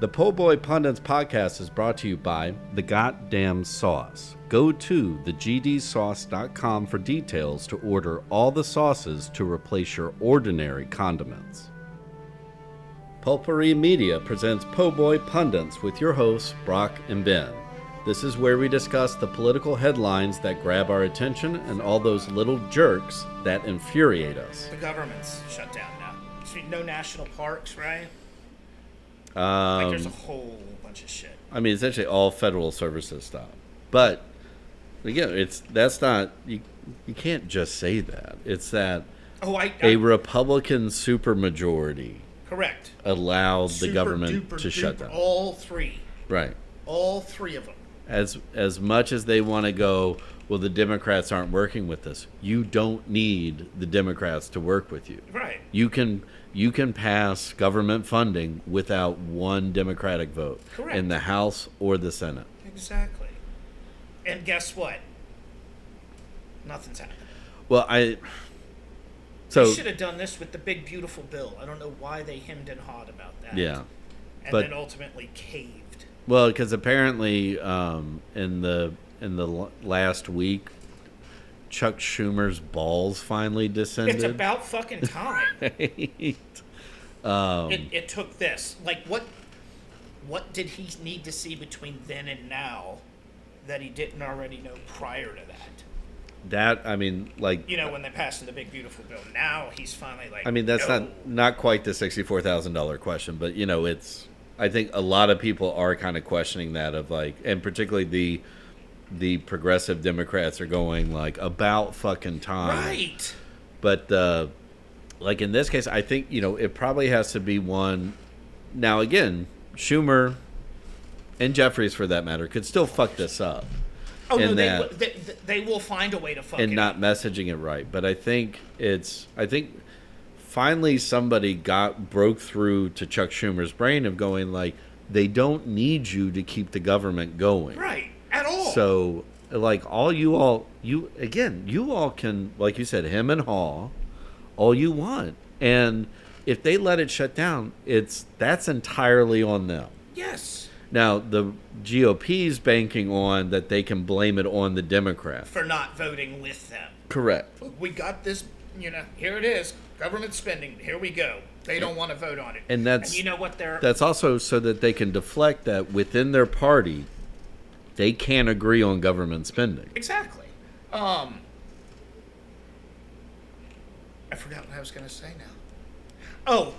The PoBoy Pundits podcast is brought to you by The Goddamn Sauce. Go to thegdsauce.com for details to order all the sauces to replace your ordinary condiments. Pulpery Media presents PoBoy Pundits with your hosts, Brock and Ben. This is where we discuss the political headlines that grab our attention and all those little jerks that infuriate us. The government's shut down now. No national parks, right? There's a whole bunch of shit. I mean, essentially all federal services stop. But again, that's not you can't just say that. It's that a Republican supermajority correct allowed the government to shut down. All three. Right. All three of them. As much as they want to go, well, the Democrats aren't working with us. You don't need the Democrats to work with you. Right. You can pass government funding without one Democratic vote. Correct. In the House or the Senate. Exactly. And guess what? Nothing's happening. Well, they should have done this with the big beautiful bill. I don't know why they hemmed and hawed about that. Yeah. And then ultimately caved. Well, because apparently in the last week, Chuck Schumer's balls finally descended. It's about fucking time. Right. It took this. Like, what did he need to see between then and now that he didn't already know prior to that? That, I mean, like... when they passed the big beautiful bill. Now he's finally like... I mean, that's not quite the $64,000 question, but, it's... I think a lot of people are kind of questioning that of, like... And particularly the progressive Democrats are going, like, about fucking time. Right. But, like, in this case, I think, it probably has to be one... Now, again, Schumer and Jeffries, for that matter, could still fuck this up. Oh, no, they will find a way to fuck it up. And not messaging it right. But I think finally somebody broke through to Chuck Schumer's brain of going, like, they don't need you to keep the government going. Right. At all. So, like, you all can, like you said, hem and haw all you want. And if they let it shut down, that's entirely on them. Yes. Now, the GOP's banking on that they can blame it on the Democrats. For not voting with them. Correct. We got this, here it is, government spending, here we go. They don't want to vote on it. And you know what that's also so that they can deflect that within their party, they can't agree on government spending. Exactly. I forgot what I was going to say now.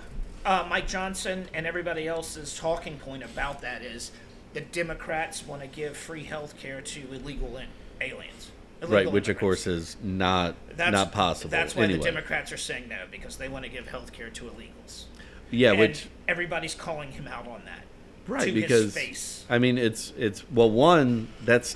Mike Johnson and everybody else's talking point about that is the Democrats want to give free health care to illegal aliens. Right, which of course is not possible. That's why the Democrats are saying no, because they want to give health care to illegals. Yeah, and which everybody's calling him out on that. Right, to because his face. I mean, that's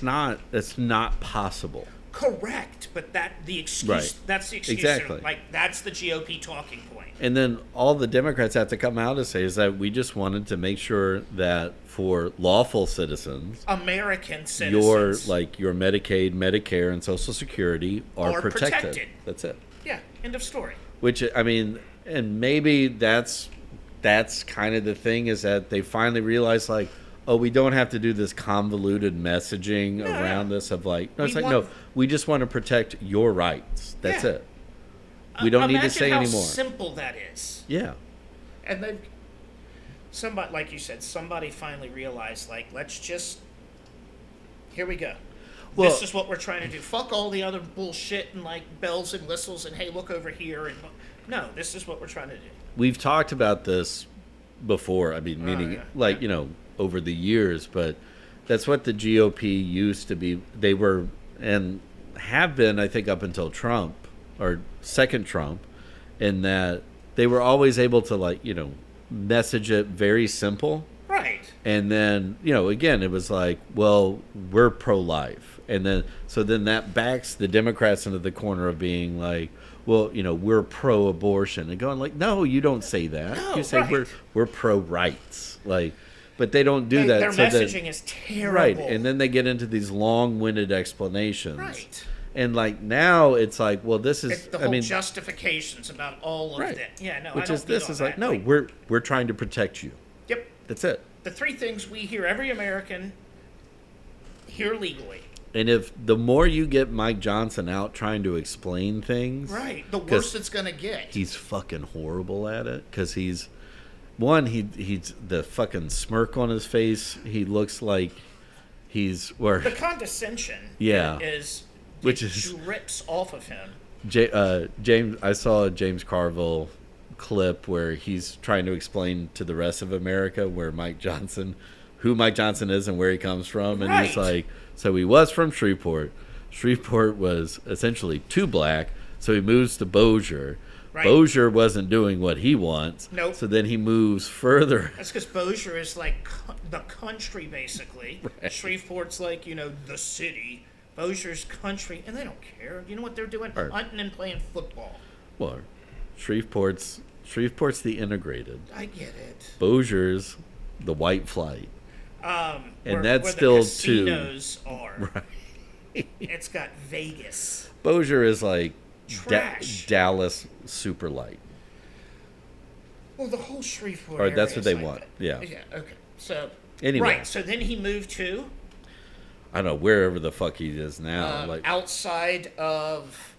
not possible. Correct, but that's the excuse. Right. That's the excuse. Exactly. That's the GOP talking point. And then all the Democrats have to come out and say is that we just wanted to make sure that for lawful citizens, American citizens, your Medicaid, Medicare, and Social Security are protected. That's it. Yeah. End of story. Which, I mean, and maybe that's kind of the thing is that they finally realized, like, oh, we don't have to do this convoluted messaging around this of like, no, we just want to protect your rights. That's it. We don't need to say anymore. Imagine how simple that is. Yeah. And somebody, like you said, somebody finally realized, like, here we go. Well, this is what we're trying to do. Fuck all the other bullshit and, like, bells and whistles and, hey, look over here. And no, this is what we're trying to do. We've talked about this before. I mean, over the years, but that's what the GOP used to be. They were and have been, I think, up until Trump or second Trump, in that they were always able to message it very simple. Right. And then, again, it was like, well, we're pro-life. And then that backs the Democrats into the corner of being like, well, we're pro-abortion. And going like, no, you don't say that. No, you say right. we're pro-rights. Like, but they don't do that. Their messaging is terrible. Right. And then they get into these long-winded explanations. Right. And like now it's like, well, this is it's the whole justifications about all of that. Yeah, no, which I is don't this do is all like, that. no, we're trying to protect you. Yep. That's it. the three things we hear every American hear legally. And if the more you get Mike Johnson out trying to explain things, right, the worse it's gonna get. He's fucking horrible at it because he's the fucking smirk on his face. He looks like he's the condescension. Yeah, which drips off of him. James, I saw a James Carville clip where he's trying to explain to the rest of America who Mike Johnson is and where he comes from, and he's like, so he was from Shreveport. Shreveport was essentially too black, so he moves to Bossier. Right. Bossier wasn't doing what he wants. Nope. So then he moves further. That's because Bossier is like the country, basically. Right. Shreveport's like, the city. Bossier's country, and they don't care. You know what they're doing? Hunting and playing football. Well, Shreveport's the integrated. I get it. Bossier's the white flight. And that's where still the casinos are. Right. It's got Vegas. Bossier is like trash. Dallas super light. Well, the whole Shreveport area that's what they want. Yeah. Yeah. Okay. So. Anyway. Right. So then he moved to. I don't know, wherever the fuck he is now. Outside of.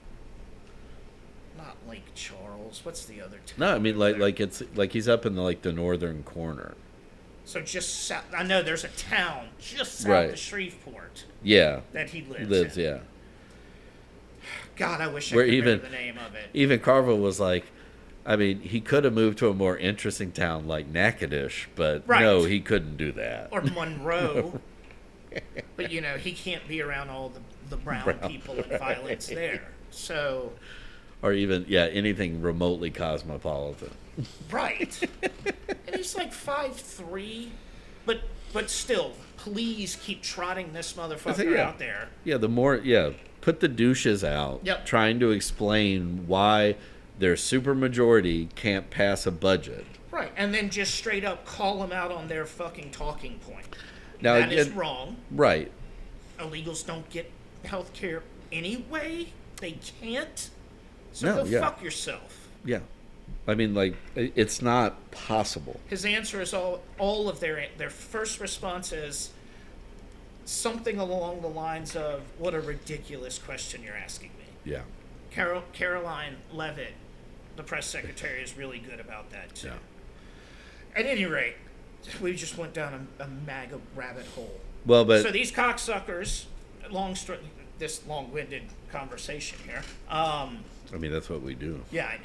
Not Lake Charles. What's the other town? No, I mean like it's like he's up in the northern corner. So just south. I know there's a town just south of Shreveport. Yeah. That he lives in. Yeah. God, I wish I could remember the name of it. Even Carville was like, I mean, he could have moved to a more interesting town like Natchitoches, but no, he couldn't do that. Or Monroe. But, he can't be around all the brown people and violence there. So. Or even, anything remotely cosmopolitan. Right. And he's like 5'3", but still, please keep trotting this motherfucker out there. Yeah, put the douches out. Yep. Trying to explain why their supermajority can't pass a budget. Right, and then just straight up call them out on their fucking talking point. Now, that is wrong. Right. Illegals don't get health care anyway. They can't. So go fuck yourself. Yeah. I mean, it's not possible. His answer is all of their first response is something along the lines of, what a ridiculous question you're asking me. Yeah. Caroline Leavitt, the press secretary, is really good about that, too. Yeah. At any rate, we just went down a MAGA rabbit hole. Well, but... So these cocksuckers, this long-winded conversation here. I mean, that's what we do. Yeah, I know.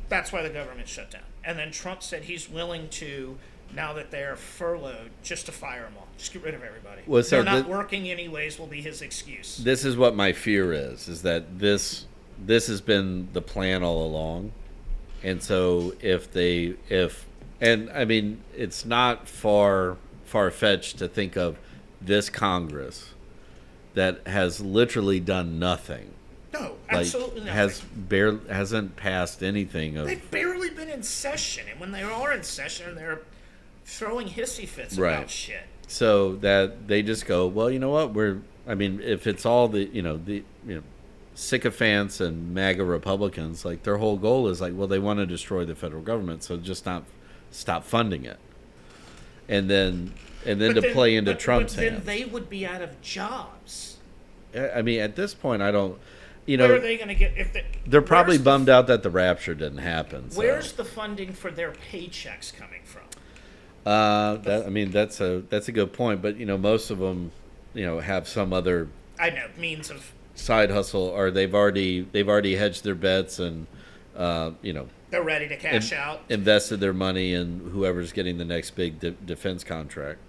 That's why the government shut down. And then Trump said he's willing to, now that they're furloughed, just to fire them all. Just get rid of everybody. Well, so they're not working anyways will be his excuse. This is what my fear is that this has been the plan all along. And so and I mean, it's not far-fetched to think of this Congress that has literally done nothing. No, absolutely nothing. Hasn't passed anything. They've barely been in session, and when they are in session, they're throwing hissy fits about shit. So that they just go, well, you know what? If it's all the sycophants and MAGA Republicans, like their whole goal is like, well, they want to destroy the federal government, so just not stop funding it, and then play into Trump's hands. Then they would be out of jobs. I mean, at this point, I don't. Where are they going to get? They're probably bummed out that the rapture didn't happen. So. Where's the funding for their paychecks coming from? That's a good point. But most of them, have some other means of side hustle, or they've already hedged their bets and they're ready to cash out, invested their money in whoever's getting the next big defense contract.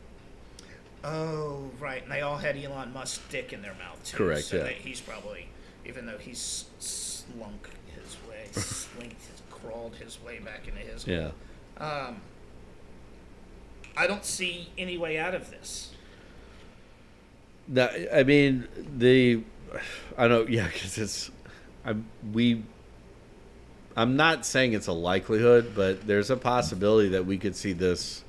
Oh, right. And they all had Elon Musk's dick in their mouth too. Correct. So yeah. He's probably. Even though he's slunk his way, crawled his way back into his hole. Yeah. I don't see any way out of this. No, I mean I don't. Yeah, because I'm not saying it's a likelihood, but there's a possibility that we could see this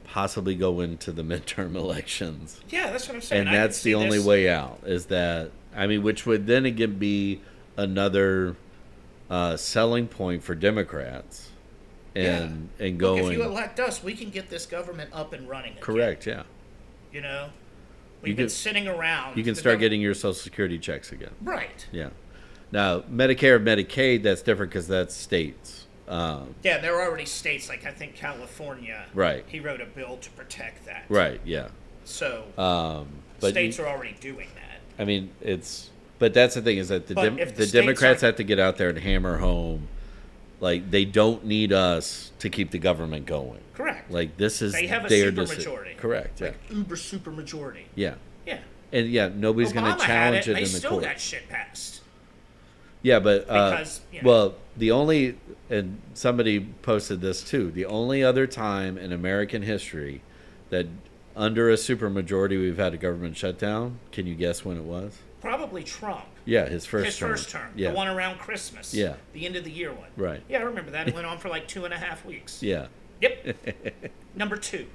possibly go into the midterm elections. Yeah, that's what I'm saying. And that's the only way out. Is that. Which would then again be another selling point for Democrats and Look, going. if you elect us, we can get this government up and running again. Correct, yeah. You know? We've been sitting around. You can start getting your Social Security checks again. Right. Yeah. Now, Medicare and Medicaid, that's different because that's states. Yeah, there are already states, like I think California. Right. He wrote a bill to protect that. Right, yeah. So, but states are already doing that. I mean, but that's the thing is that the Democrats have to get out there and hammer home, like, they don't need us to keep the government going. Correct. Like, this is they have a their supermajority. Correct, yeah. Like uber super majority. Yeah. Yeah. And, yeah, nobody's going to challenge it in the court. They still got shit passed. Yeah, but, because, well, the only, and somebody posted this too, the only other time in American history that under a supermajority we've had a government shutdown, can you guess when it was? Probably Trump. Yeah, his first term. Yeah. The one around Christmas. Yeah. The end of the year one. Right. Yeah, I remember that. It went on for like 2.5 weeks. Yeah. Yep. Number 2.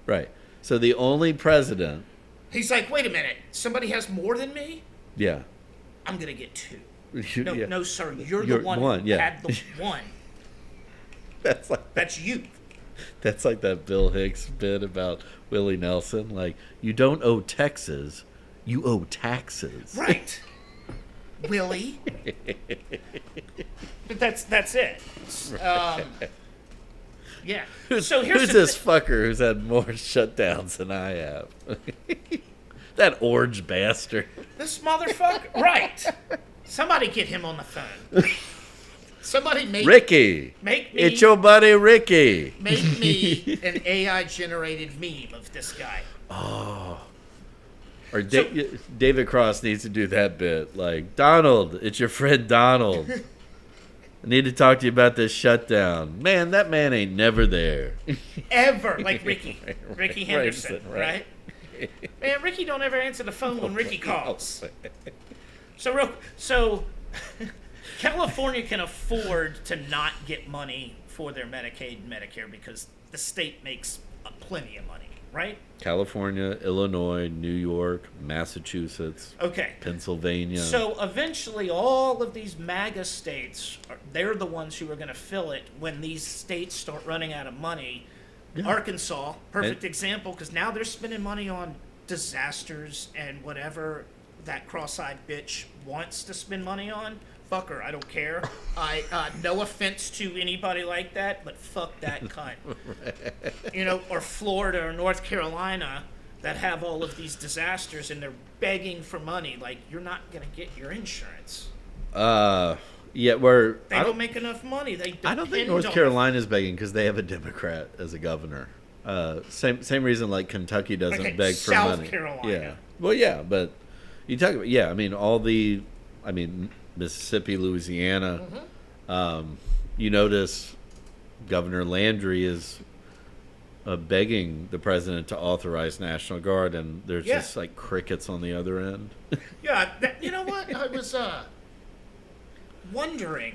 Right. So the only president. He's like, wait a minute. Somebody has more than me? Yeah. I'm going to get 2. No, yeah. no, sir. You're the one who had the one. That's you. That's like that Bill Hicks bit about Willie Nelson. Like, you don't owe Texas, you owe taxes. Right. Willie. But that's it. Yeah. So who's this fucker who's had more shutdowns than I have? That orange bastard. This motherfucker. Right. Somebody get him on the phone. Somebody make Ricky. Make me. It's your buddy Ricky. Make me an AI generated meme of this guy. Oh. Or David Cross needs to do that bit. Like, Donald, it's your friend Donald. I need to talk to you about this shutdown. Man, that man ain't never there. Ever. Like Ricky. Ricky Henderson, right? Man, Ricky don't ever answer the phone when Ricky calls. So California can afford to not get money for their Medicaid and Medicare because the state makes plenty of money, right? California, Illinois, New York, Massachusetts, okay, Pennsylvania. So eventually all of these MAGA states, they're the ones who are going to fill it when these states start running out of money. Yeah. Arkansas, perfect example, because now they're spending money on disasters and whatever that cross-eyed bitch wants to spend money on. Fuck her, I don't care. No offense to anybody like that, but fuck that cunt. You know, or Florida or North Carolina that have all of these disasters and they're begging for money. Like, you're not gonna get your insurance. Yeah, they don't make enough money. I don't think North Carolina's begging because they have a Democrat as a governor. Same reason like Kentucky doesn't beg for money. South Carolina. Yeah. Well, yeah, but you talk about I mean Mississippi, Louisiana. Mm-hmm. You notice Governor Landry is begging the president to authorize National Guard, and there's just like crickets on the other end. Yeah, you know what? I was wondering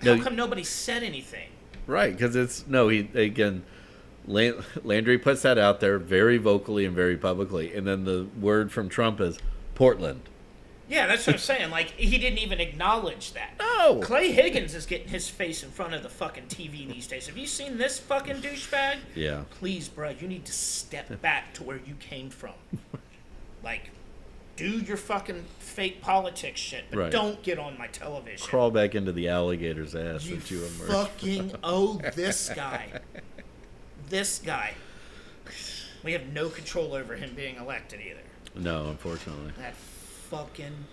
how come nobody said anything. Right, because Landry puts that out there very vocally and very publicly, and then the word from Trump is Portland. Yeah, that's what I'm saying. Like, he didn't even acknowledge that. No. Clay Higgins is getting his face in front of the fucking TV these days. Have you seen this fucking douchebag? Yeah. Please, bro, you need to step back to where you came from. Like, do your fucking fake politics shit, but don't get on my television. Crawl back into the alligator's ass you that you emerged. Fucking owe this guy. This guy. We have no control over him being elected either. No, unfortunately. That fucking...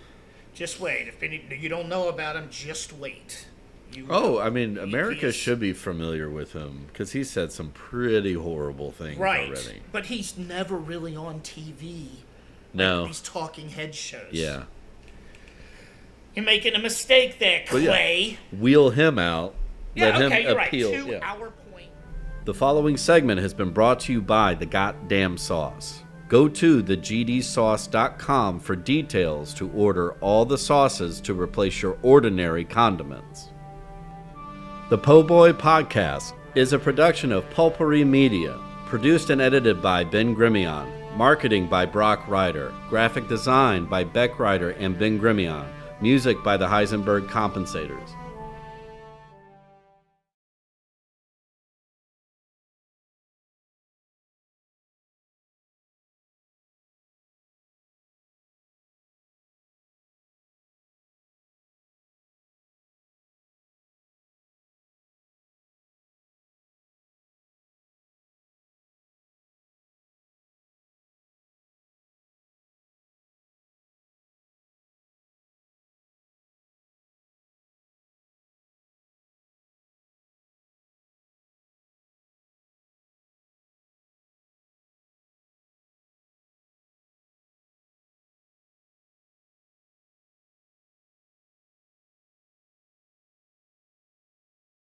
Just wait. If you don't know about him, just wait. America should be familiar with him because he said some pretty horrible things already. But he's never really on TV. No. Like these talking head shows. Yeah. You're making a mistake there, Clay. Yeah. Wheel him out. Yeah, let him you're appeal. right. 2 hour point. The following segment has been brought to you by The Goddamn Sauce. Go to thegdsauce.com for details to order all the sauces to replace your ordinary condiments. The PoBoy podcast is a production of Pulpery Media, produced and edited by Ben Grimion, marketing by Brock Ryder, graphic design by Beck Ryder and Ben Grimion, music by the Heisenberg Compensators.